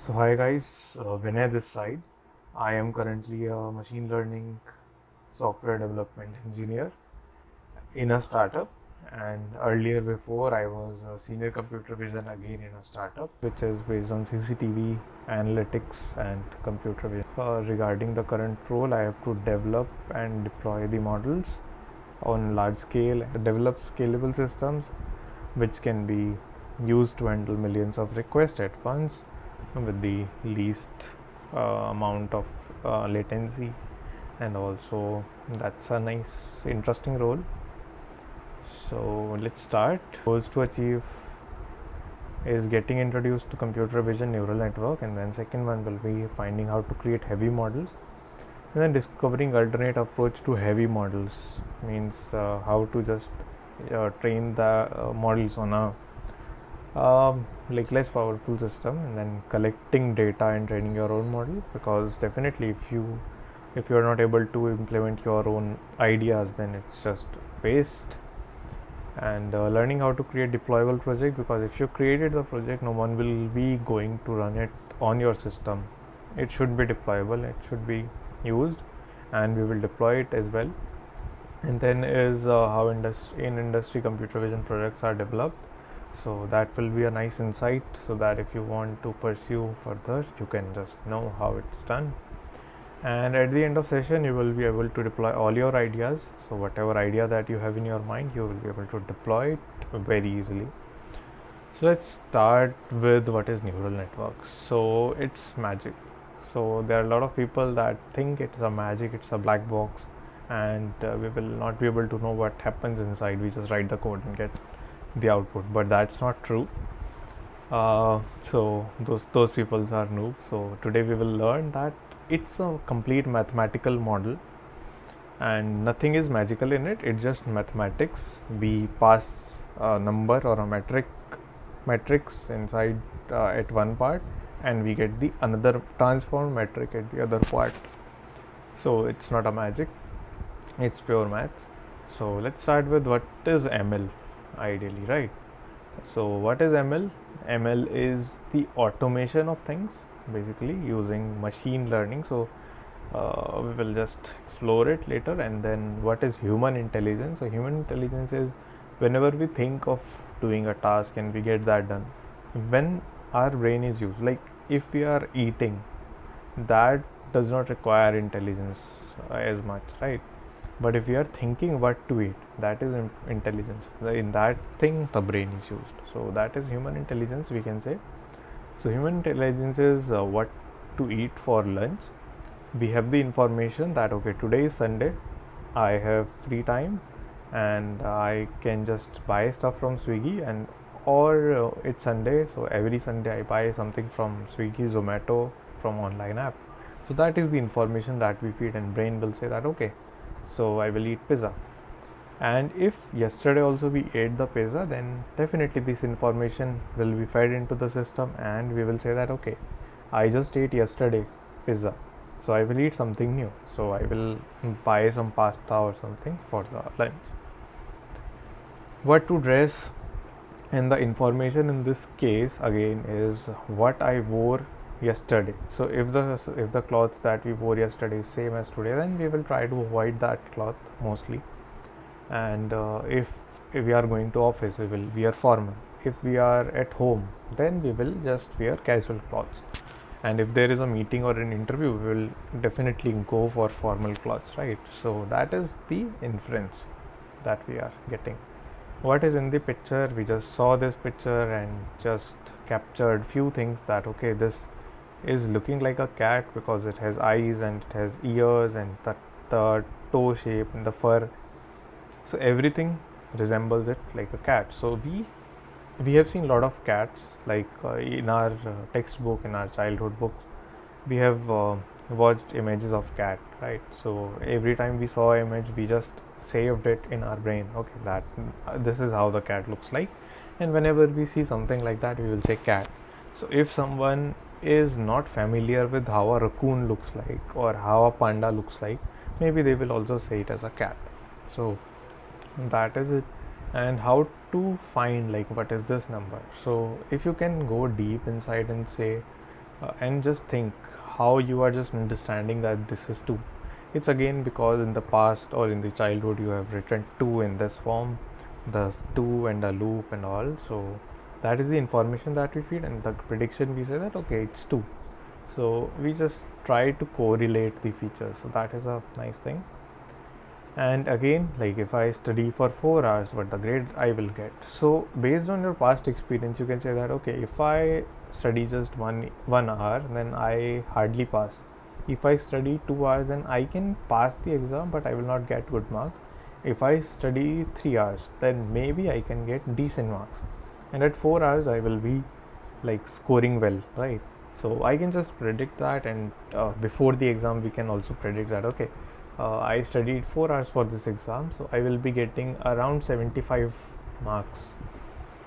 So hi guys, Vinay this side. I am currently a machine learning software development engineer in a startup, and earlier before I was a senior computer vision again in a startup which is based on CCTV analytics and computer vision. Regarding the current role, I have to develop and deploy the models on large scale, develop scalable systems which can be used to handle millions of requests at once with the least amount of latency, and also that's a nice interesting role. So let's start. Goals to achieve is getting introduced to computer vision neural network, and then second one will be finding how to create heavy models, and then discovering alternate approach to heavy models means how to just train the models on a like less powerful system, and then collecting data and training your own model, because definitely if you are not able to implement your own ideas, then it's just waste. And learning how to create deployable project, because if you created the project, no one will be going to run it on your system. It should be deployable, it should be used, and we will deploy it as well. And then is how industry computer vision products are developed, so that will be a nice insight, so that if you want to pursue further, you can just know how it's done. And at the end of session, you will be able to deploy all your ideas. So whatever idea that you have in your mind, you will be able to deploy it very easily. So let's start with what is neural networks. So it's magic. So there are a lot of people that think it's a magic, it's a black box, and we will not be able to know what happens inside. We just write the code and get the output, but that's not true. So those peoples are noobs. So today we will learn that it's a complete mathematical model, and nothing is magical in it. It's just mathematics. We pass a number or a matrix inside at one part, and we get the another transform metric at the other part. So it's not a magic, it's pure math. So let's start with what is ML ideally, right? So what is ML? ML is the automation of things, basically using machine learning. So we will just explore it later. And then what is human intelligence? So human intelligence is whenever we think of doing a task and we get that done, when our brain is used, like if we are eating, that does not require intelligence as much, right? But if we are thinking what to eat, that is intelligence. In that thing, the brain is used. So that is human intelligence, we can say. So human intelligence is what to eat for lunch. We have the information that okay, today is Sunday, I have free time, and I can just buy stuff from Swiggy, and or it's Sunday, so every Sunday I buy something from Swiggy, Zomato, from online app. So that is the information that we feed, and brain will say that okay, so I will eat pizza. And if yesterday also we ate the pizza, then definitely this information will be fed into the system, and we will say that okay, I just ate yesterday pizza, so I will eat something new, so I will buy some pasta or something for the lunch. What to dress, and the information in this case again is what I wore yesterday. So if the cloth that we wore yesterday is same as today, then we will try to avoid that cloth mostly. And if we are going to office, we will wear formal. If we are at home, then we will just wear casual clothes. And if there is a meeting or an interview, we will definitely go for formal clothes, right? So that is the inference that we are getting. What is in the picture? We just saw this picture and just captured few things, that okay, this is looking like a cat because it has eyes and it has ears and the toe shape and the fur. So everything resembles it like a cat. So we have seen a lot of cats, like in our textbook, in our childhood books, we have watched images of cat, right? So every time we saw an image, we just saved it in our brain. Okay, that this is how the cat looks like, and whenever we see something like that, we will say cat. So if someone is not familiar with how a raccoon looks like or how a panda looks like, maybe they will also say it as a cat. So that is it. And how to find like what is this number? So if you can go deep inside and say And just think how you are just understanding that this is 2. It's again because in the past or in the childhood you have written 2 in this form, the 2 and a loop and all. So that is the information that we feed, and the prediction we say that okay, it's 2. So we just try to correlate the features. So that is a nice thing. And again, like if I study for 4 hours, what the grade I will get. So based on your past experience, you can say that okay, if I study just one hour, then I hardly pass. If I study 2 hours, then I can pass the exam, but I will not get good marks. If I study 3 hours, then maybe I can get decent marks. And at 4 hours, I will be like scoring well, right? So I can just predict that, and before the exam, we can also predict that okay, I studied 4 hours for this exam, so I will be getting around 75 marks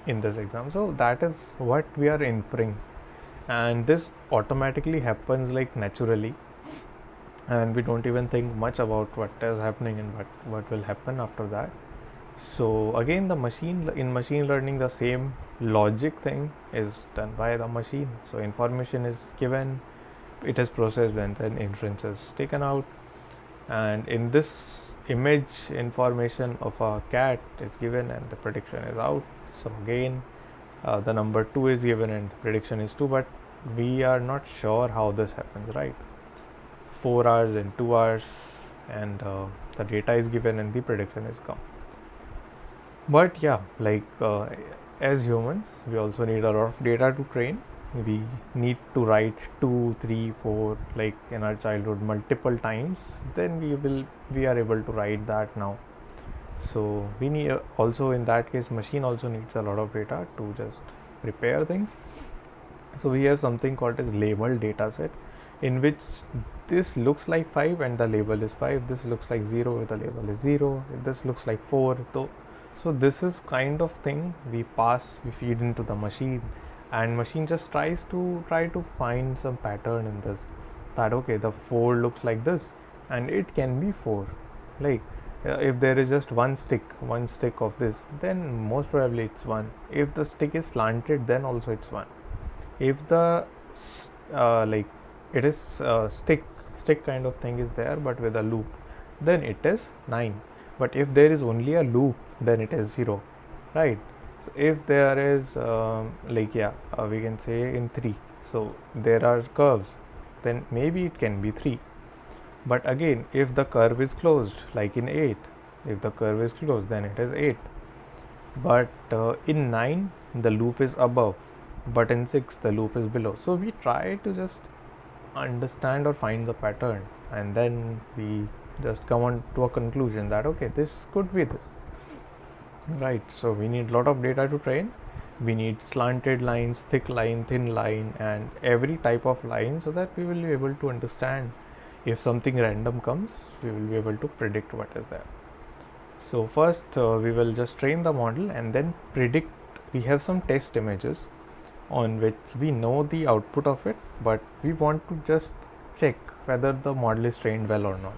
in this exam. So that is what we are inferring, and this automatically happens like naturally, and we don't even think much about what is happening and what will happen after that. So again, the machine learning, the same logic thing is done by the machine. So information is given, it is processed, and then inference is taken out. And in this image, information of a cat is given and the prediction is out. So again, the number 2 is given and the prediction is 2, but we are not sure how this happens, right? 4 hours and 2 hours, and the data is given and the prediction is come. But yeah, like as humans, we also need a lot of data to train. We need to write 2, 3, 4, like in our childhood, multiple times. Then we are able to write that now. So we need also, in that case, machine also needs a lot of data to just prepare things. So we have something called as labeled data set, in which this looks like 5 and the label is 5. This looks like 0, the label is 0. This looks like 4. So this is kind of thing we feed into the machine, and machine just try to find some pattern in this, that okay, the 4 looks like this and it can be 4. Like if there is just one stick of this, then most probably it's 1. If the stick is slanted, then also it's 1. If the like it is stick kind of thing is there but with a loop, then it is 9. But if there is only a loop, then it is 0, right? So if there is we can say in 3, so there are curves, then maybe it can be 3. But again, if the curve is closed, like in 8, if the curve is closed, then it is 8. But in 9, the loop is above, but in 6, the loop is below. So we try to just understand or find the pattern, and then we just come on to a conclusion that okay, this could be this, right? So we need a lot of data to train. We need slanted lines, thick line, thin line, and every type of line, so that we will be able to understand if something random comes, we will be able to predict what is there. So first we will just train the model and then predict. We have some test images on which we know the output of it, but we want to just check whether the model is trained well or not.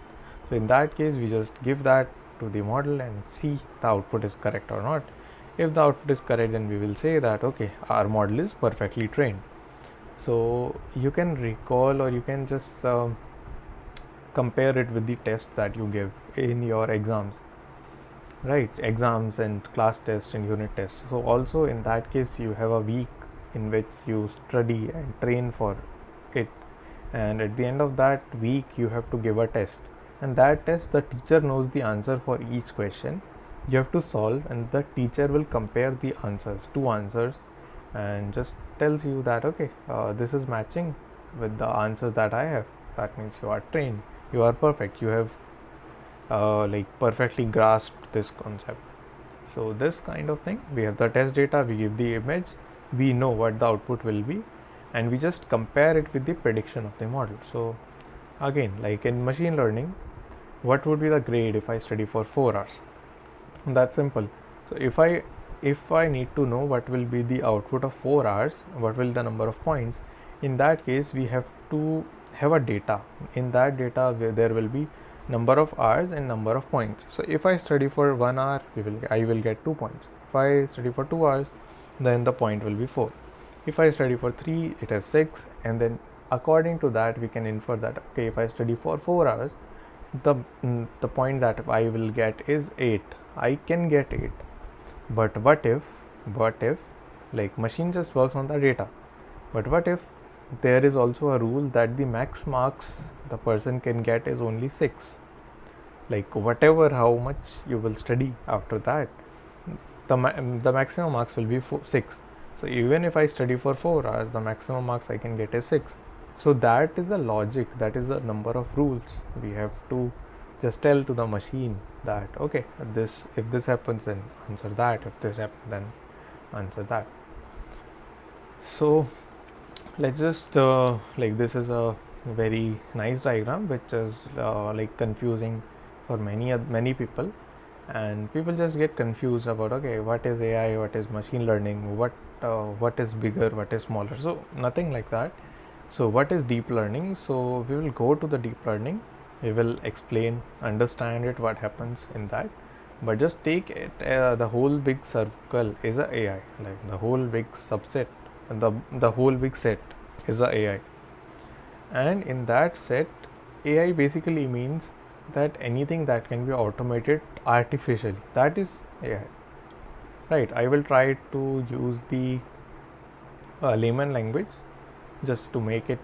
So in that case, we just give that to the model and see the output is correct or not. If the output is correct, then we will say that okay, our model is perfectly trained. So you can recall, or you can just compare it with the test that you give in your exams, right? Exams and class tests and unit tests. So also in that case, you have a week in which you study and train for it, and at the end of that week you have to give a test, and that test, the teacher knows the answer for each question you have to solve, and the teacher will compare the answers, 2 answers, and just tells you that okay, this is matching with the answers that I have. That means you are trained, you are perfect, you have perfectly grasped this concept. So this kind of thing, we have the test data, we give the image, we know what the output will be, and we just compare it with the prediction of the model. So again, like in machine learning, what would be the grade if I study for 4 hours? That's simple. So if I need to know what will be the output of 4 hours, what will the number of points, in that case we have to have a data. In that data there will be number of hours and number of points. So if I study for 1 hour, I will get 2 points. If I study for 2 hours, then the point will be 4. If I study for 3, it is 6, and then according to that we can infer that okay, if I study for 4 hours, the point that I will get is 8. I can get 8. But what if like machine just works on the data, but what if there is also a rule that the max marks the person can get is only 6? Like whatever how much you will study after that, the maximum marks will be 6. So even if I study for 4 hours, the maximum marks I can get is 6. So that is a logic, that is a number of rules. We have to just tell to the machine that okay, this if this happens then answer that, if this happens then answer that. So let's just like this is a very nice diagram which is like confusing for many people, and people just get confused about okay, what is AI, what is machine learning, what is bigger, what is smaller. So nothing like that. So what is deep learning? So we will go to the deep learning, we will explain, understand it, what happens in that, but just take it the whole big circle is a AI, like the whole big subset, the whole big set is a AI, and in that set AI basically means that anything that can be automated artificially, that is AI, right? I will try to use the layman language just to make it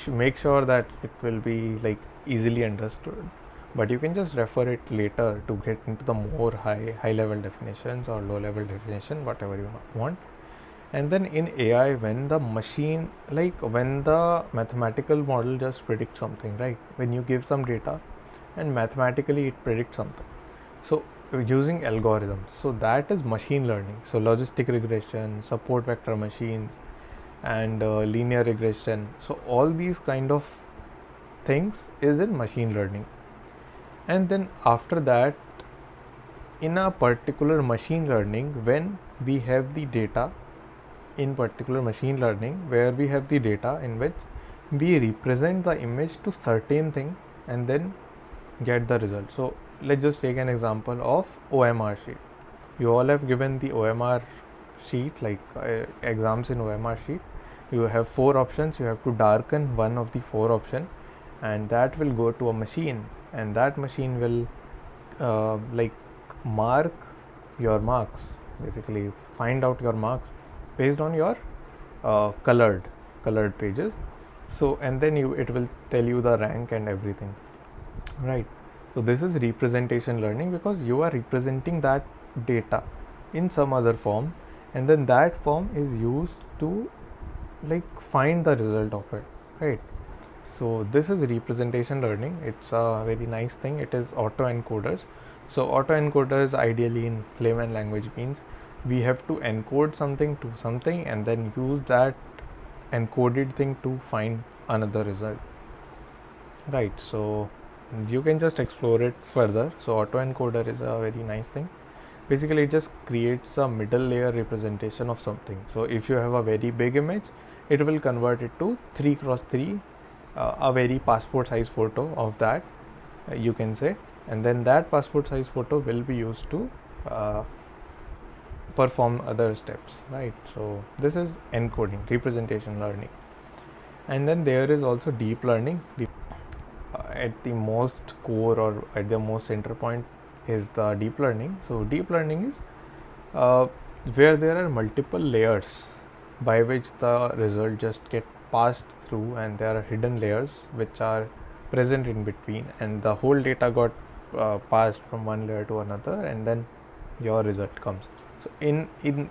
make sure that it will be like easily understood, but you can just refer it later to get into the more high level definitions or low level definition, whatever you want. And then in AI, when the machine, like when the mathematical model just predicts something, right? When you give some data and mathematically it predicts something, so using algorithms, so that is machine learning. So logistic regression, support vector machines, and linear regression, so all these kind of things is in machine learning. And then after that, in a particular machine learning, when we have the data, in particular machine learning where we have the data in which we represent the image to certain thing and then get the result. So let's just take an example of OMR sheet. You all have given the OMR sheet, like exams in OMR sheet. You have 4 options, you have to darken one of the 4 option, and that will go to a machine, and that machine will like mark your marks, basically find out your marks based on your colored pages. So and then it will tell you the rank and everything, right? So this is representation learning, because you are representing that data in some other form, and then that form is used to like find the result of it, right? So this is representation learning. It's a very nice thing. It is autoencoders. So autoencoders ideally in layman language means we have to encode something to something and then use that encoded thing to find another result, right? So you can just explore it further. So autoencoder is a very nice thing. Basically it just creates a middle layer representation of something. So if you have a very big image, it will convert it to 3x3, a very passport size photo of that, you can say, and then that passport size photo will be used to perform other steps, right? So this is encoding, representation learning. And then there is also deep learning. At the most core or at the most center point is the deep learning. So deep learning is where there are multiple layers by which the result just get passed through, and there are hidden layers which are present in between, and the whole data got passed from one layer to another, and then your result comes. So in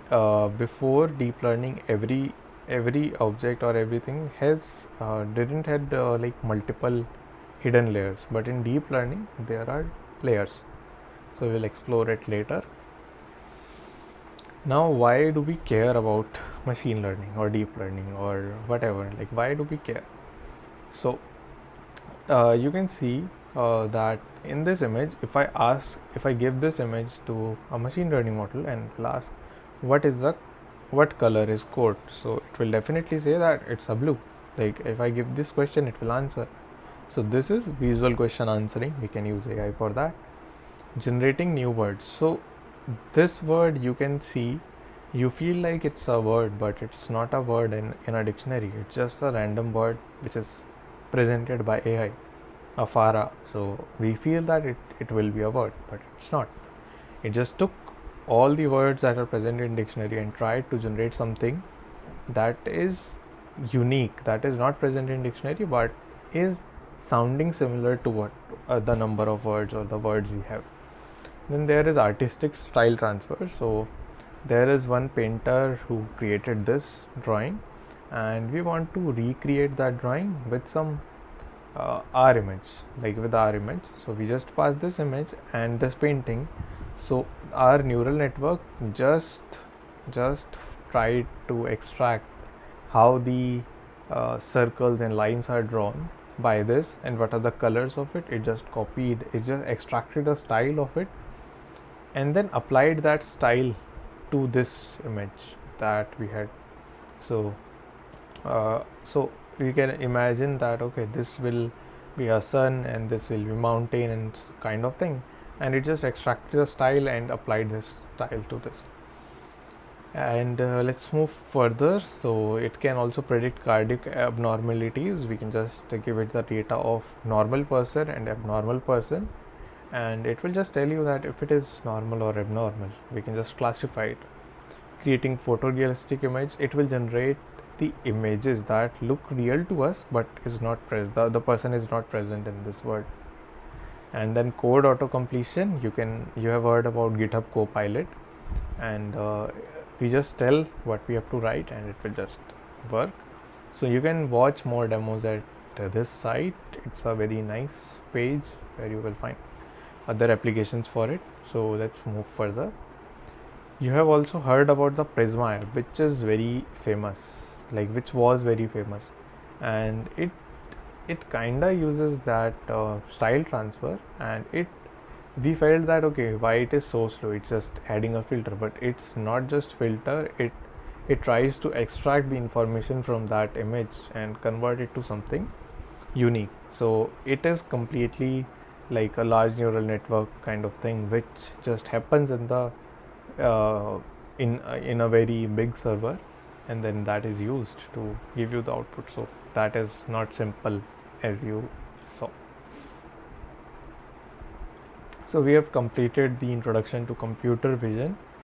before deep learning, every object or everything has didn't had like multiple hidden layers, but in deep learning there are layers. So we will explore it later. Now, why do we care about machine learning or deep learning or whatever? Like, why do we care? So you can see that in this image, if I give this image to a machine learning model and will ask what color is coat, so it will definitely say that it's a blue. Like if I give this question, it will answer. So this is visual question answering. We can use AI for that. Generating new words. So this word you can see you feel like it's a word, but it's not a word in a dictionary. It's just a random word which is presented by AI, a FARA. So we feel that it will be a word, but it's not. It just took all the words that are present in dictionary and tried to generate something that is unique, that is not present in dictionary, but is sounding similar to what the number of words or the words we have. Then there is artistic style transfer. So there is one painter who created this drawing, and we want to recreate that drawing with some our image, like with our image. So we just pass this image and this painting. So our neural network just tried to extract how the circles and lines are drawn by this and what are the colors of it. It just copied, it just extracted a style of it and then applied that style to this image that we had. So we can imagine that okay, this will be a sun and this will be mountain and kind of thing, and it just extracted a style and applied this style to this. And let's move further. So it can also predict cardiac abnormalities. We can just give it the data of normal person and abnormal person, and it will just tell you that if it is normal or abnormal. We can just classify it. Creating photorealistic image, it will generate the images that look real to us but is not present, the person is not present in this world. And then code auto completion, you have heard about GitHub Copilot, and we just tell what we have to write and it will just work. So you can watch more demos at this site. It's a very nice page where you will find other applications for it. So let's move further. You have also heard about the Prisma app, which is very famous, which was very famous, and it kinda uses that style transfer, and we felt that okay, why it is so slow? It's just adding a filter, but it's not just filter. It tries to extract the information from that image and convert it to something unique. So it is completely like a large neural network kind of thing, which just happens in the in a very big server, and then that is used to give you the output. So that is not simple as you saw. So we have completed the introduction to computer vision.